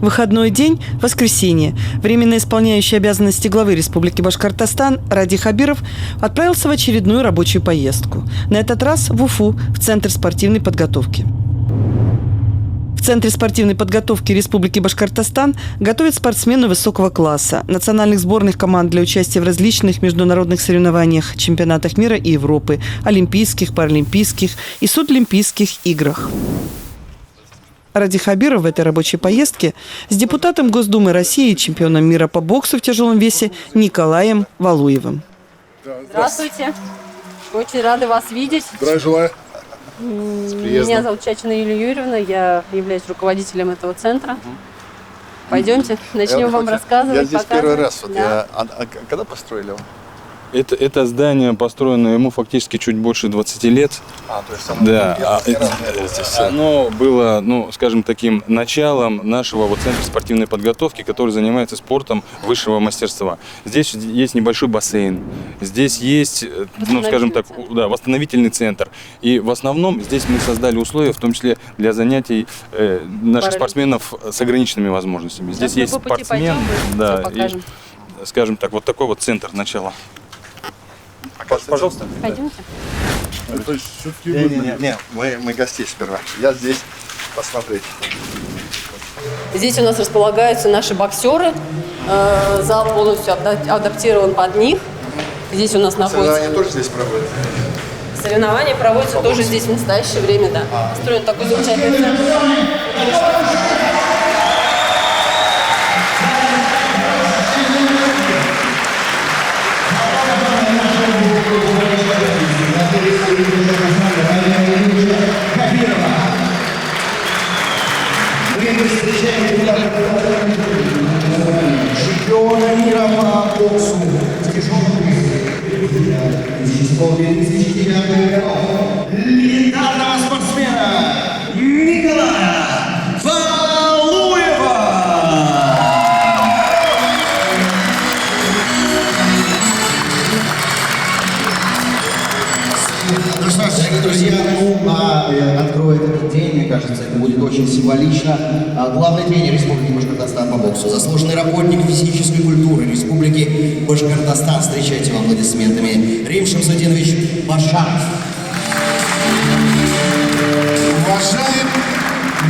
Выходной день – воскресенье. Временно исполняющий обязанности главы Республики Башкортостан Ради Хабиров отправился в очередную рабочую поездку. На этот раз в Уфу, в Центр спортивной подготовки. В Центре спортивной подготовки Республики Башкортостан готовят спортсменов высокого класса, национальных сборных команд для участия в различных международных соревнованиях, чемпионатах мира и Европы, олимпийских, паралимпийских и судолимпийских играх. Ради Хабиров в этой рабочей поездке с депутатом Госдумы России и чемпионом мира по боксу в тяжелом весе Николаем Валуевым. Здравствуйте. Очень рада вас видеть. Здравия желаю. Меня зовут Чачина Юлия Юрьевна, я являюсь руководителем этого центра. Пойдемте, начнем вам рассказывать. Я здесь первый раз. Да. Когда построили его? Это здание построено ему фактически чуть больше 20 лет. То есть оно было, скажем, таким началом нашего Центра спортивной подготовки, который занимается спортом высшего мастерства. Здесь есть небольшой бассейн, здесь есть, скажем так, восстановительный центр. И в основном здесь мы создали условия, в том числе для занятий наших спортсменов с ограниченными возможностями. Здесь есть спортсмен, и, скажем так, вот такой вот центр начала. Пожалуйста. Пойдемте. Не, мы гостей сперва. Я здесь посмотреть. Здесь у нас располагаются наши боксеры. Зал полностью адаптирован под них. Здесь у нас находится... Соревнования тоже здесь проводятся? Соревнования проводятся тоже здесь в настоящее время, да. Построен такой замечательный центр. Чемпиона мира по боксу в тяжелом весе 2009 года легендарного спортсмена Николая Валуева. Ну что ж, дорогие друзья, откроет этот день, мне кажется, это будет очень символично. Главный тренер Республики Башкортостан по боксу, заслуженный работник физической культуры Республики Башкортостан. Встречайте его аплодисментами. Рим Шамсудинович Башаров. Уважаемый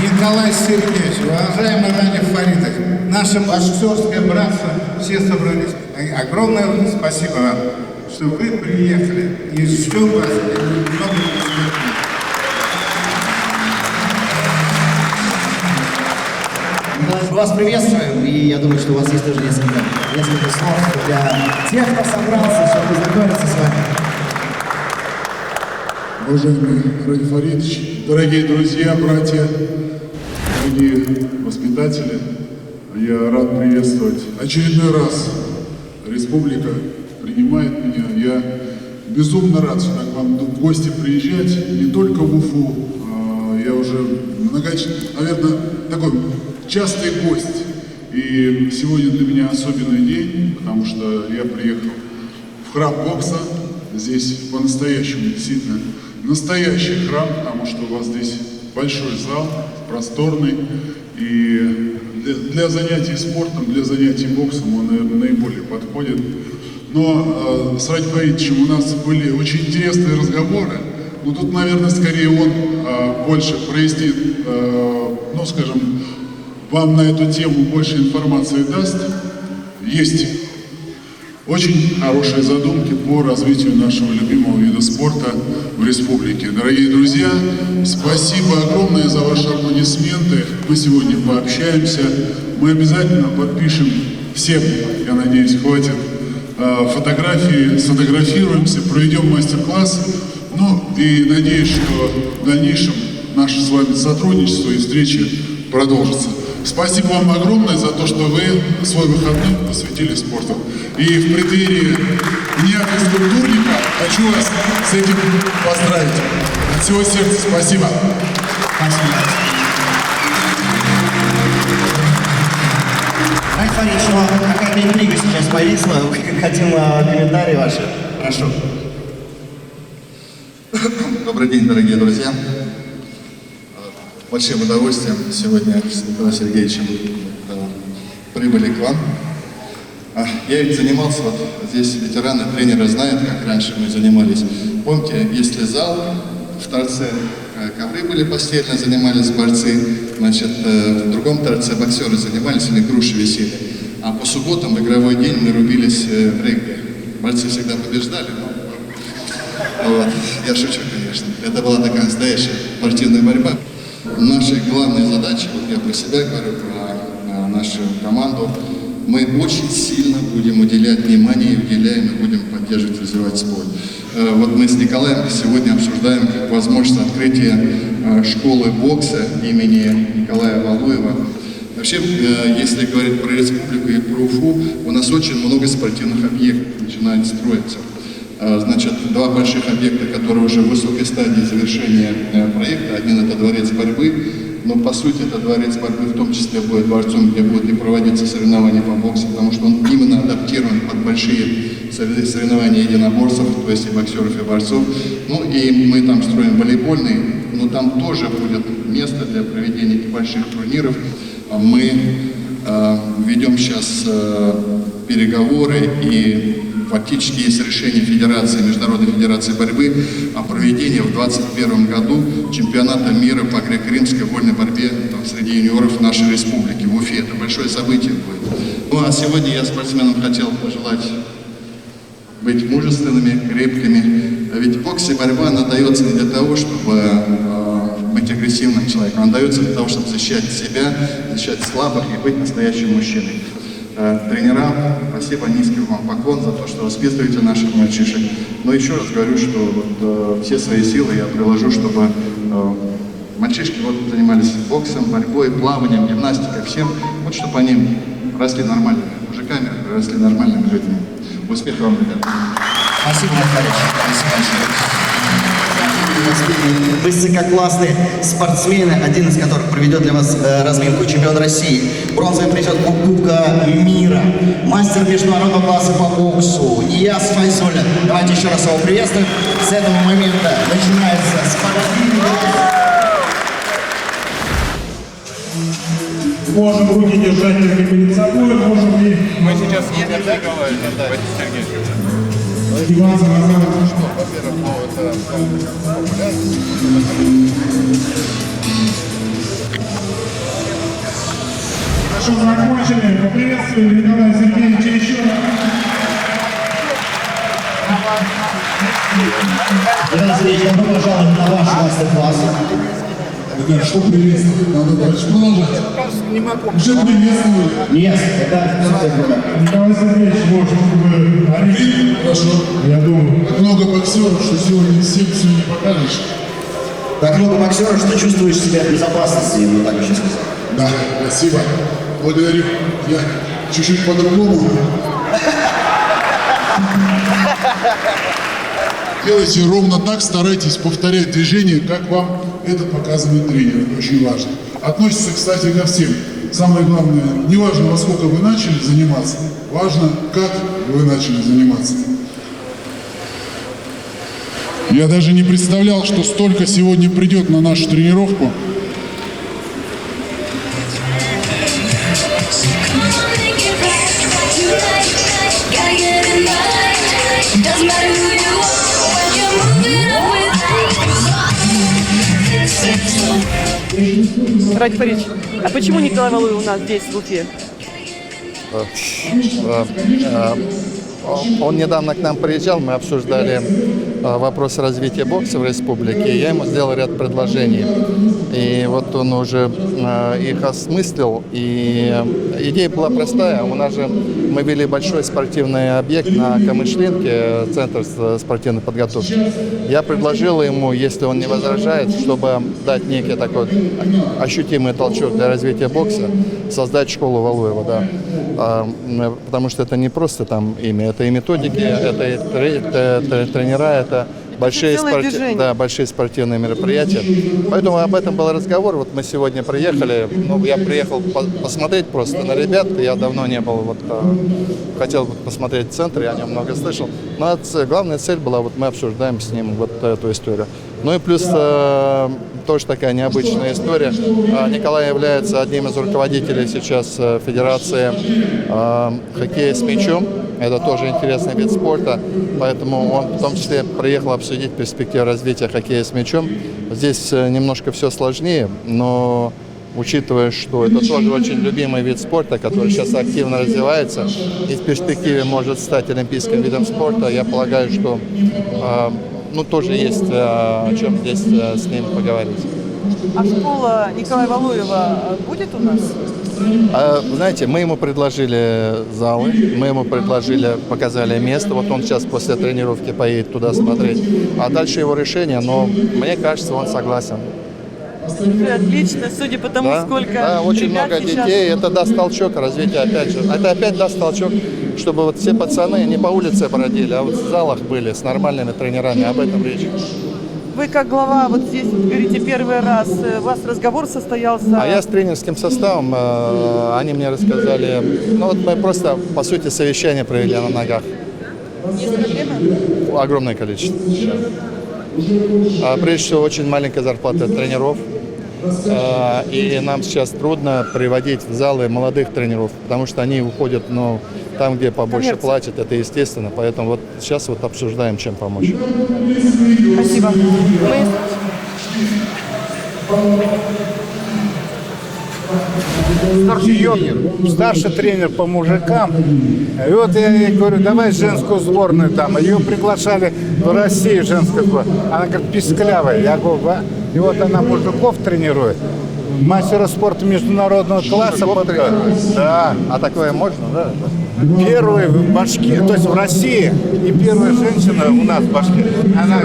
Николай Сергеевич, уважаемый Ради Фаритович, наше боксерское братство, все собрались. Огромное спасибо вам, что вы приехали, и ждем вас много успехов. Вас приветствуем, и я думаю, что у вас есть тоже несколько слов для тех, кто собрался, чтобы познакомиться с вами. Уважаемый Ради Фаритович, дорогие друзья, братья, дорогие воспитатели, я рад приветствовать очередной раз. Республика принимает меня. Я безумно рад сюда к вам в гости приезжать, не только в Уфу. Я уже наверное, такой частый гость. И сегодня для меня особенный день, потому что я приехал в храм бокса. Здесь по-настоящему действительно настоящий храм, потому что у вас здесь большой зал, просторный. И для занятий спортом, для занятий боксом он, наверное, наиболее подходит. Но с Ради Фаритовичем у нас были очень интересные разговоры. Но тут, наверное, скорее он больше прояснит, скажем, вам на эту тему больше информации даст. Есть очень хорошие задумки по развитию нашего любимого вида спорта в республике. Дорогие друзья, спасибо огромное за ваши аплодисменты. Мы сегодня пообщаемся. Мы обязательно подпишем всем, я надеюсь, хватит фотографии, сфотографируемся, проведем мастер-класс. И надеюсь, что в дальнейшем наше с вами сотрудничество и встречи продолжится. Спасибо вам огромное за то, что вы свой выходной посвятили спорту. И в преддверии Дня физкультурника хочу вас с этим поздравить. От всего сердца спасибо. Спасибо. Ради Фаритович, какая-то интрига сейчас повисла. Хотим комментарии ваши. Прошу. Добрый день, дорогие друзья. большим удовольствием сегодня с Николаем Сергеевичем прибыли к вам. Я ведь занимался, вот здесь ветераны, тренеры знают, как раньше мы занимались. Помните, если зал в торце, ковры были постельно, занимались борцы, значит, в другом торце боксеры занимались, или груши висели. А по субботам в игровой день мы рубились в регби. Борцы всегда побеждали, но вот, я шучу, конечно. Это была такая настоящая спортивная борьба. Нашей главной задачей, вот я про себя говорю, про нашу команду, мы очень сильно будем уделять внимание и уделяем, и будем поддерживать, развивать спорт. Вот мы с Николаем сегодня обсуждаем возможность открытия школы бокса имени Николая Валуева. Вообще, если говорить про республику и про Уфу, у нас очень много спортивных объектов начинает строиться. Значит, два больших объекта, которые уже в высокой стадии завершения проекта. Один — это дворец борьбы, но по сути это дворец борьбы в том числе будет дворцом, где будут и проводиться соревнования по боксу, потому что он именно адаптирован под большие соревнования единоборцев, то есть и боксеров, и борцов. Ну и мы там строим волейбольный, но там тоже будет место для проведения небольших турниров. Мы ведем сейчас переговоры, и фактически есть решение Федерации, Международной Федерации борьбы о проведении в 2021 году чемпионата мира по греко-римской вольной борьбе среди юниоров нашей республики в Уфе. Это большое событие будет. Ну а сегодня я спортсменам хотел пожелать быть мужественными, крепкими. Ведь бокс и борьба, она дается не для того, чтобы быть агрессивным человеком, она дается для того, чтобы защищать себя, защищать слабых и быть настоящим мужчиной. Тренерам, спасибо, низкий вам поклон за то, что воспитываете наших мальчишек. Но еще раз говорю, что вот, все свои силы я приложу, чтобы мальчишки вот занимались боксом, борьбой, плаванием, гимнастикой, всем, вот чтобы они росли нормальными мужиками, росли нормальными людьми. Успехов вам, ребята. Спасибо, Михаил. Высококлассные спортсмены, один из которых проведет для вас разминку, чемпион России, бронзовый призер Кубка мира, мастер международного класса по боксу Нияз Файзуллин. Давайте еще раз его приветствуем. С этого момента начинается спортивный. Можем руки держать только перед собой, можем и... Мы сейчас едем с Николаем, Сергеевич. Иван Замазанов. Хорошо, закончили. Поприветствуем Николая Сергеевича еще раз. Николай Сергеевич, добро пожаловать на ваш мастер-класс. Это что приветствовать? Надо дальше продолжать. Уже приветствовали. Нет, это... Николай Сергеевич, может, вы... Хорошо. Я думаю. Так много боксеров, что сегодня всем все не покажешь. Так много боксеров, что чувствуешь себя в безопасности, ну так еще сказать. Да, спасибо. Благодарю. Я чуть-чуть по-другому. Делайте ровно так, старайтесь повторять движение, как вам это показывает тренер. Это очень важно. Относится, кстати, ко всем. Самое главное, не важно, во сколько вы начали заниматься, важно, как вы начали заниматься. Я даже не представлял, что столько сегодня придет на нашу тренировку. Ради Фаридович, а почему Николай Валуев у нас здесь, в Уфе? Он недавно к нам приезжал, мы обсуждали вопрос развития бокса в республике. Я ему сделал ряд предложений. И вот он уже их осмыслил. И идея была простая. У нас же мы вели большой спортивный объект на Камышлинке, центр спортивной подготовки. Я предложил ему, если он не возражает, чтобы дать некий такой ощутимый толчок для развития бокса, создать школу Валуева, да. Потому что это не просто там имя, это и методики, это и тренера, это большие спортивные мероприятия. Поэтому об этом был разговор. Вот мы сегодня приехали. Ну, я приехал посмотреть просто на ребят. Я давно не был. Вот, хотел посмотреть центр, я о нем много слышал. Но главная цель была, вот мы обсуждаем с ним вот эту историю. Ну и плюс тоже такая необычная история. Николай является одним из руководителей сейчас Федерации хоккея с мячом. Это тоже интересный вид спорта, поэтому он в том числе приехал обсудить перспективы развития хоккея с мячом. Здесь немножко все сложнее, но учитывая, что это тоже очень любимый вид спорта, который сейчас активно развивается и в перспективе может стать олимпийским видом спорта, я полагаю, что тоже есть о чем здесь с ним поговорить. А школа Николая Валуева будет у нас? Знаете, мы ему предложили залы, мы ему показали место. Вот он сейчас после тренировки поедет туда смотреть. А дальше его решение, но мне кажется, он согласен. Отлично, судя по тому, сколько очень много детей. Это даст толчок развития, опять же. Это опять даст толчок, чтобы вот все пацаны не по улице бродили, а вот в залах были с нормальными тренерами. Об этом речь. Вы как глава вот здесь, говорите, первый раз, у вас разговор состоялся? А я с тренерским составом, они мне рассказали, мы просто, по сути, совещание провели на ногах. Есть проблемы? Огромное количество. Прежде всего, очень маленькая зарплата тренеров. И нам сейчас трудно приводить в залы молодых тренеров, потому что они уходят, там, где побольше платят, это естественно. Поэтому вот сейчас обсуждаем, чем помочь. Спасибо. Старший тренер по мужикам. И вот я ей говорю, давай женскую сборную там. Ее приглашали в Россию, женскую сборную. Она говорит, писклявая. Я говорю, и вот она мужиков тренирует. Мастера спорта международного класса. Да. А такое можно, да? Первая в Башкирии, то есть в России, и первая женщина у нас в Башкирии. Она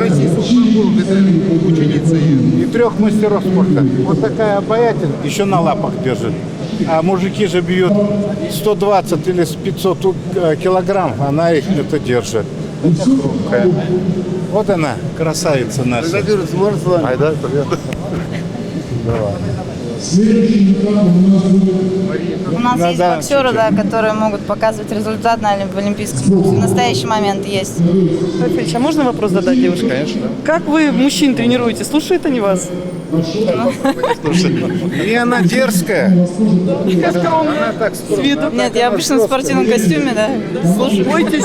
ученица и 3 мастеров спорта. Вот такая обаятельная, еще на лапах держит. А мужики же бьют 120 или 500 килограмм, она их это держит. Это хрупкая. Вот она, красавица наша. Айда, привет. Давай. У нас есть боксеры, которые могут показывать результат в олимпийском. В настоящий момент есть. Ильич, а можно вопрос задать девушке? Конечно. Как вы мужчин тренируете? Слушают они вас? И она дерзкая. Скромная, с виду. Нет, я обычно в спортивном костюме, да. Слушаю. Бойтесь?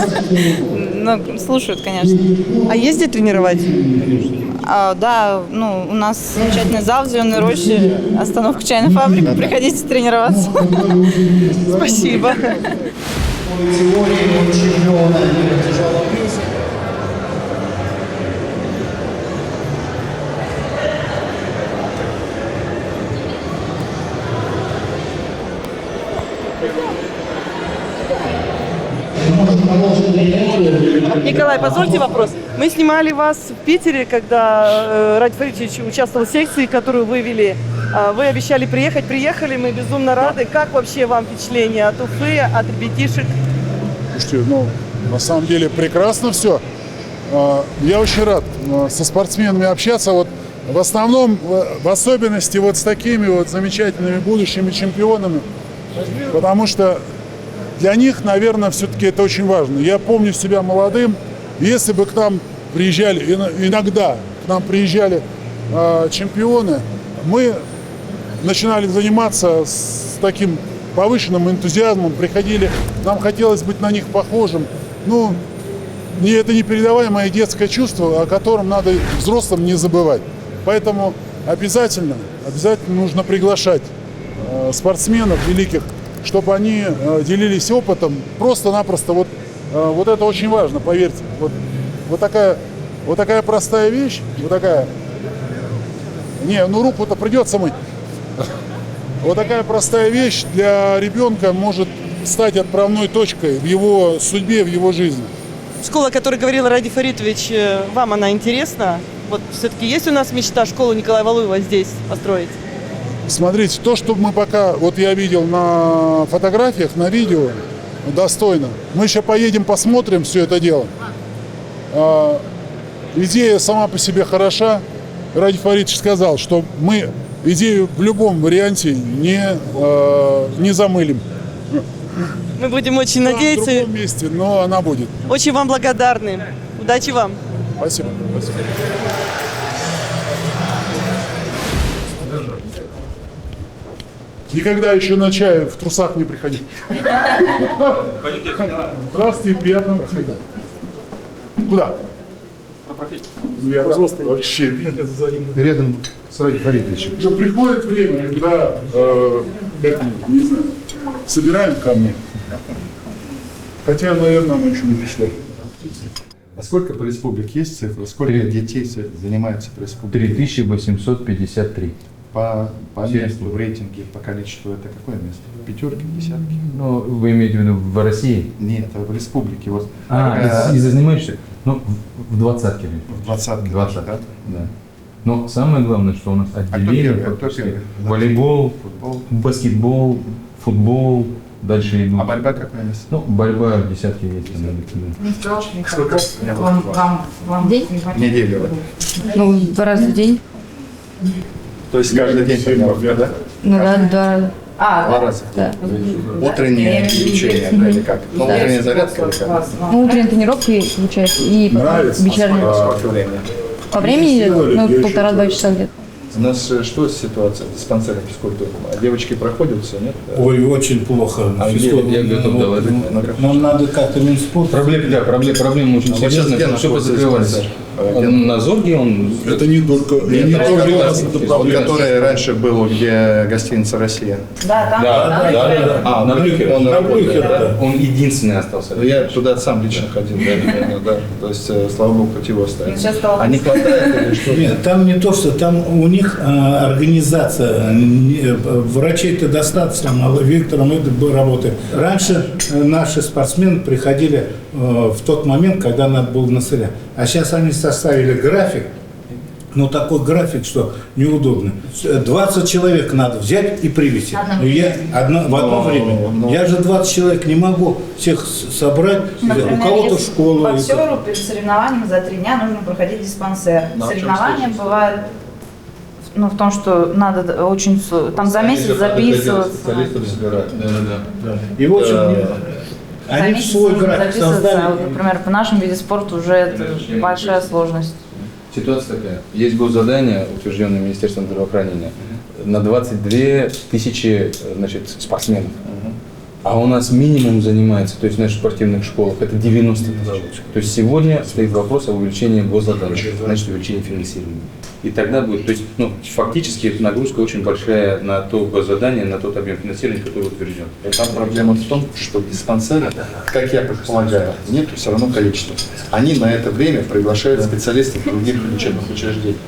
Ну, слушают, конечно. А ездить тренировать? Да, у нас замечательный зал в Зеленой роще, остановка чайной фабрики. Приходите тренироваться. Спасибо. Николай, позвольте вопрос. Мы снимали вас в Питере, когда Ради Фаритович участвовал в секции, которую вы вели. Вы обещали приехать, приехали, мы безумно рады. Как вообще вам впечатление от Уфы, от ребятишек? Слушайте, на самом деле прекрасно все. Я очень рад со спортсменами общаться. Вот в основном, в особенности вот с такими вот замечательными будущими чемпионами. Потому что для них, наверное, все-таки это очень важно. Я помню себя молодым. Если бы к нам приезжали, иногда к нам приезжали чемпионы, мы начинали заниматься с таким повышенным энтузиазмом, приходили, нам хотелось быть на них похожим. Это непередаваемое детское чувство, о котором надо взрослым не забывать. Поэтому обязательно нужно приглашать спортсменов великих, чтобы они делились опытом. Просто-напросто вот это очень важно, поверьте. Вот такая простая вещь, руку-то придется мыть. Вот такая простая вещь для ребенка может стать отправной точкой в его судьбе, в его жизни. Школа, о которой говорил Ради Фаритович, вам она интересна? Вот все-таки есть у нас мечта школу Николая Валуева здесь построить? Смотрите, то, что мы пока, я видел на фотографиях, на видео, достойно. Мы еще поедем, посмотрим все это дело. Идея сама по себе хороша. Ради Фаритович сказал, что мы идею в любом варианте не замылим. Мы будем очень надеяться. В другом месте, но она будет. Очень вам благодарны. Удачи вам. Спасибо. Никогда еще на чай в трусах не приходил. Здравствуйте, приятного проходить. Куда? Я вообще Рядом с Радий Фаридовичем. уже приходит время, когда, не знаю, собираем камни. Хотя, наверное, мы еще не пришли. А сколько по республике есть цифры? Сколько детей занимаются по республике? 3853. По месту, в рейтинге, по количеству это какое место? Пятерки, десятки? Ну, вы имеете в виду в России? Нет, в республике. Вот, И занимаешься? Ну, в двадцатке. в двадцатке. Да? Да. Но самое главное, что у нас отделение, кто первый? волейбол, Футбол. баскетбол, футбол, дальше идут. А борьба какое место? Ну, борьба в десятке есть. Сколько? Вам день? Неделю. Ну, 2 раза в день. То есть каждый день тренировка, да? Ну да, 2 раза. 2 раза? Да. Утреннее учение, да, или как? Ну, утренняя зарядка или как? Ну, утренние тренировки, получается, и вечерние. Сколько времени? По времени, ну, 1,5-2 часа где-то. У нас что ситуация с диспансером физкультуры? Девочки проходят все, нет? Ой, очень плохо. Я готов доложить. Нам надо как-то Минспорт. Проблема очень серьезная, потому что закрывались. На Зорге он... Это не только... Он, который раньше был, где гостиница «Россия». Да, там. Да. На Блюхере. На Блюхере, да. Он единственный остался. Я туда сам лично ходил, да. То есть, слава богу, хоть его оставили. Сейчас стало- А не хватает или что? Нет, там не то, что там у них организация, врачей-то достаточно мало, Виктором это работает. Раньше наши спортсмены приходили в тот момент, когда надо было насылять. А сейчас они составили график, но такой график, что неудобно. 20 человек надо взять и привезти. В одно время. Я же 20 человек не могу всех собрать. У кого-то в школу. Боксеру перед соревнованием за 3 дня нужно проходить диспансер. Соревнования бывают в том, что надо очень... Там за месяц записываться. И в общем, они в свой график создали. Например, по нашему виде спорта уже это большая сложность. Ситуация такая. Есть госзадание, утвержденное Министерством здравоохранения, на 22 тысячи, значит, спортсменов. А у нас минимум занимается, то есть в наших спортивных школах, это 90 тысяч. То есть сегодня стоит вопрос о увеличении госзадания, значит увеличении финансирования. И тогда будет, то есть, фактически нагрузка очень большая на то госзадание, на тот объем финансирования, который утвержден. Там проблема в том, что диспансеры, как я предполагаю, нет все равно количества. Они на это время приглашают специалистов других лечебных учреждений.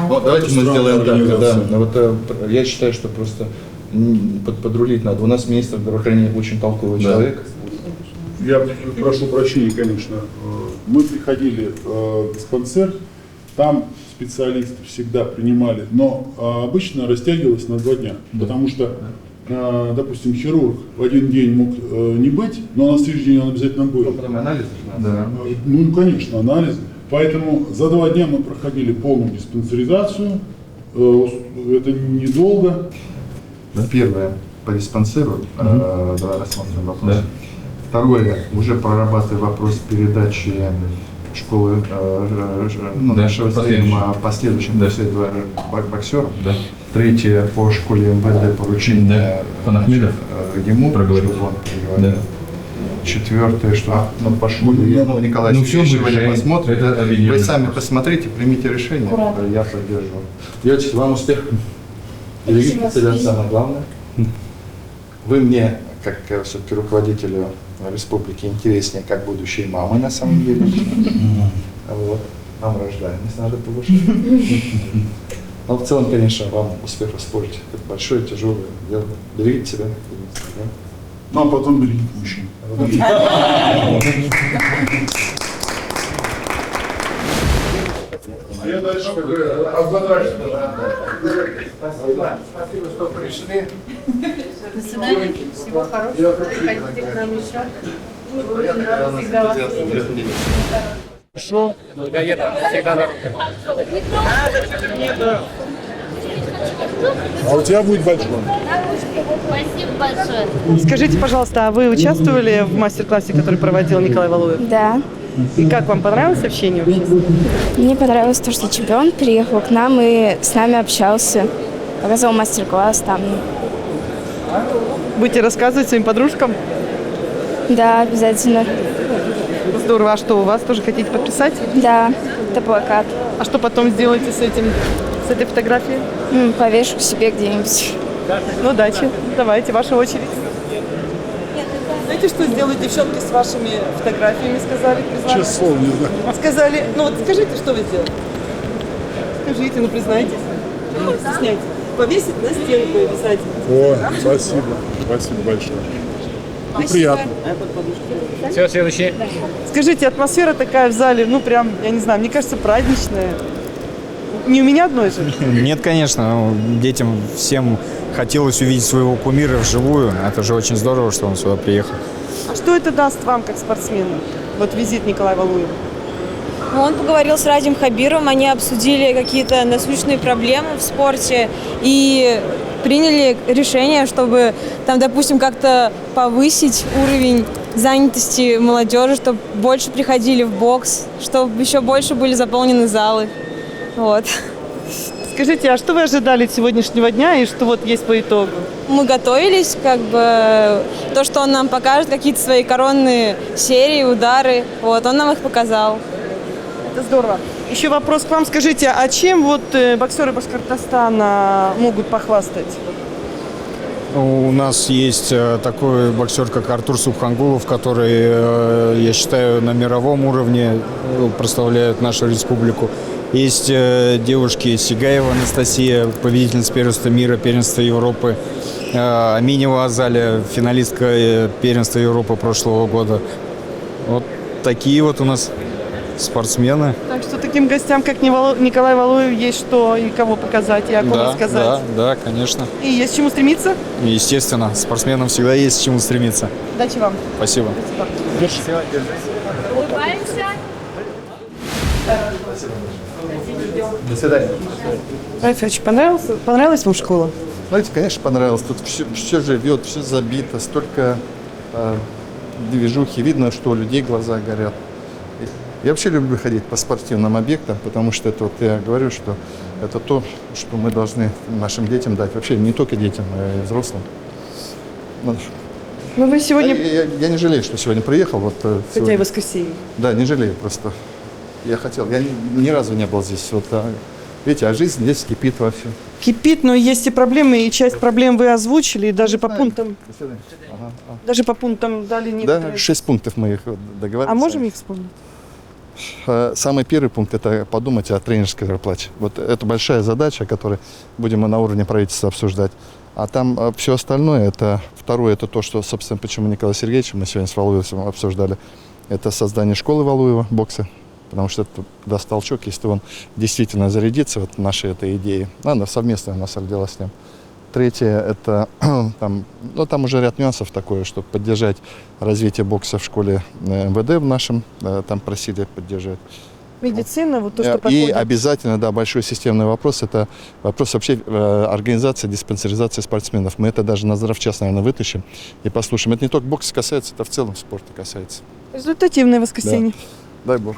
Вот давайте мы сделаем так. Да. Вот, я считаю, что просто подрулить надо. У нас министр здравоохранения очень толковый человек. Я прошу прощения, конечно. Мы приходили в диспансер, там специалисты всегда принимали, но обычно растягивалось на 2 дня, потому что, допустим, хирург в один день мог не быть, но на следующий день он обязательно был. Потом анализы? Да. Ну, конечно, анализы. Поэтому за 2 дня мы проходили полную диспансеризацию. Это недолго. Первое, по диспансеру, давай рассмотрим вопрос. Да. Второе, уже прорабатывая вопрос передачи школы нашего стрима последующим после этого боксерам. Да. Третье, по школе МВД поручение ему, чтобы он переговорил. Четвертое, что по школе, Николай Сергеевич сегодня посмотрит. Вы сами посмотрите, примите решение, я поддерживаю. Девочки, вам успех. Берегите себя, самое главное. Вы мне, как все-таки руководителю республики, интереснее, как будущие мамы на самом деле. Вот. Нам рождаемость надо повышать. Но в целом, конечно, вам успех в спорте. Это большое, тяжелое дело. Берегите себя. Ну, а потом берегите мужчин. Я дальше обладаю. Спасибо, что пришли. До свидания. Всего хорошего. Приходите к нам еще. Всегда вас видим. Хорошо. А у тебя будет большой. Спасибо большое. Скажите, пожалуйста, а вы участвовали в мастер-классе, который проводил Николай Валуев? Да. И как вам понравилось общение вообще? Мне понравилось то, что чемпион приехал к нам и с нами общался. Показал мастер-класс там. Будете рассказывать своим подружкам? Да, обязательно. Здорово. А что, у вас тоже хотите подписать? Да, это плакат. А что потом сделаете с этой фотографией? Повешу к себе где-нибудь. Ну, удачи. Давайте, ваша очередь. Знаете, что сделают девчонки с вашими фотографиями, сказали, признались? Честно, слов не знаю. Сказали, ну вот скажите, что вы сделали? Скажите, ну признайтесь. Не стесняйтесь. Повесить на стенку обязательно. О, спасибо. Спасибо большое. Приятно. Все, следующий. Скажите, атмосфера такая в зале, ну прям, я не знаю, мне кажется, праздничная. Не у меня одной же? Нет, конечно. Детям всем хотелось увидеть своего кумира вживую. Это же очень здорово, что он сюда приехал. А что это даст вам, как спортсмену? Вот визит Николая Валуева. Он поговорил с Радием Хабировым, они обсудили какие-то насущные проблемы в спорте и приняли решение, чтобы там, допустим, как-то повысить уровень занятости молодежи, чтобы больше приходили в бокс, чтобы еще больше были заполнены залы. Вот. Скажите, а что вы ожидали от сегодняшнего дня и что вот есть по итогу? Мы готовились, как бы, то, что он нам покажет, какие-то свои коронные серии, удары, вот, он нам их показал. Это здорово. Еще вопрос к вам. Скажите, а чем вот боксеры Башкортостана могут похвастать? У нас есть такой боксер, как Артур Субхангулов, который, я считаю, на мировом уровне прославляет нашу республику. Есть девушки Сигаева Анастасия, победительница первенства мира, первенства Европы. Аминева Азалия, финалистка первенства Европы прошлого года. Вот такие вот у нас спортсмены. Так что таким гостям, как Николай Валуев, есть что и кого показать, и о ком рассказать. Да, конечно. И есть чему стремиться? Естественно, спортсменам всегда есть к чему стремиться. Удачи вам. Спасибо. Спасибо. Улыбаемся. До свидания. Рафич, понравилась вам школа? Знаете, конечно, понравилось. Тут все живет, все забито, столько движухи. Видно, что у людей глаза горят. Я вообще люблю ходить по спортивным объектам, потому что это, вот я говорю, что это то, что мы должны нашим детям дать. Вообще не только детям, а и взрослым. Ну вы сегодня... Я не жалею, что сегодня приехал. Вот, Хотя сегодня. и воскресенье. Да, не жалею просто. Я хотел. Я ни разу не был здесь. Вот, видите, а жизнь здесь кипит вовсю. Кипит, но есть и проблемы, и часть проблем вы озвучили, и даже по пунктам. Даже по пунктам дали некоторые. Да, 6 пунктов мы их договорились. А можем их вспомнить? Самый первый пункт – это подумать о тренерской зарплате. Вот это большая задача, которую будем мы на уровне правительства обсуждать. А там все остальное, это второе, это то, что, собственно, почему Николай Сергеевич, мы сегодня с Валуевым обсуждали, это создание школы Валуева бокса, потому что это даст толчок, если он действительно зарядится вот нашей этой идеей. Она совместно у нас родилась с ним. Третье – это там уже ряд нюансов такое, чтобы поддержать развитие бокса в школе МВД в нашем, там просили поддержать. Медицина, вот то, что И подходит. обязательно, да, большой системный вопрос, это вопрос вообще организации, диспансеризации спортсменов. Мы это даже на здравчас, наверное, вытащим и послушаем. Это не только бокс касается, это в целом спорта касается. Результативное воскресенье. Да. Дай Бог.